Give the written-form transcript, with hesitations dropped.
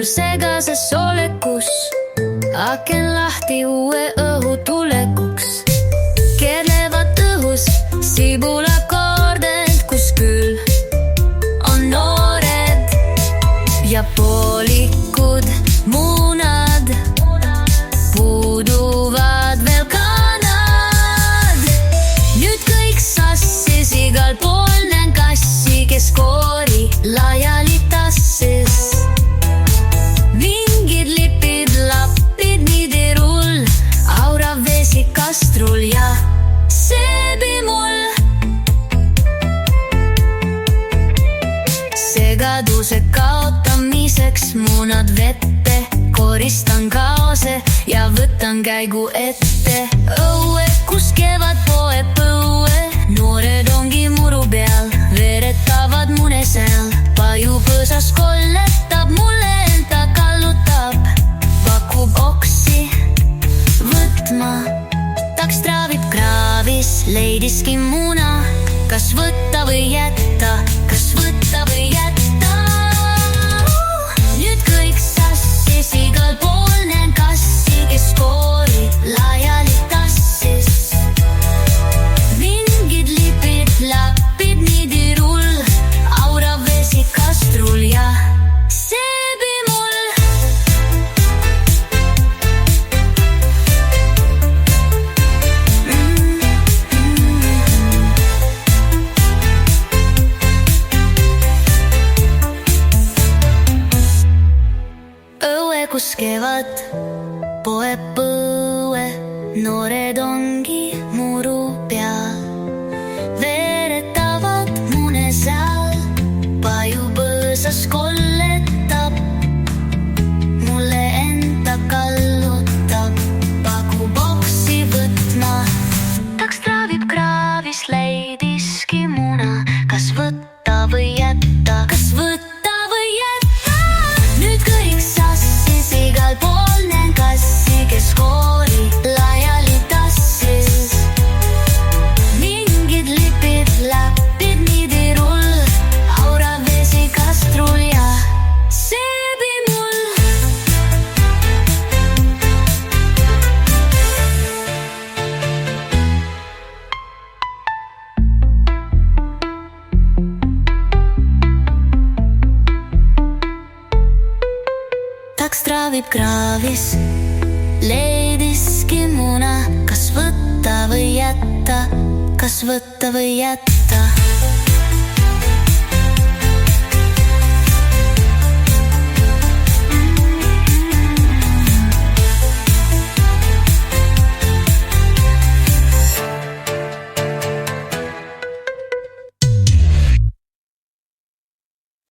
segases olekus, aken lahti uue õhu tulekuks. Keerlevad õhus sibulakorded, kus küll on noored ja poolikud munad. Puuduvad veel kanad. Nüüd kõik sassis, igal pool näen kassi, kes koori laiali tassis. Vingid lipid, lapid, niidirull, aurav vesi kastrul ja seebimul. Segaduse kaotamiseks munad vette, koristan kaose ja võtan käigu ette. Õue, kus kevad poeb põue, noored ongi muru peal, veeretavad mune seal. Pajupõõsas kolletab, mulle enda kallutab, pakub oksi võtma. Taks traavib kraavis, leidiski muna, kas võtta või jätta, kas võtta või jätta. Nüüd kõik sassis, igal pool näen kassi, kes koori laiali tassis. Vingid lipid, lapid, niidirull, aurav vesi kastrul ja seebimul. Õue, kus kevad poeb põue, noored ongi muru peal, veeretavad mune seal. Pajupõõsas kolletab, mulle enda kallutab, pakub oksi võtma. Taks traavib kraavis, leidiski muna, kas võtta või jätta, kas võtta või jätta. Nüüd kõik sassis, igal pool näen kassi, kes koori laiali tassis. Vingid lipid, lapid, niidirull, aurav vesi kastrul ja seebimul. Taks traavib kraavis, leidiski muna, kas võtta või jätta, kas võtta või jätta.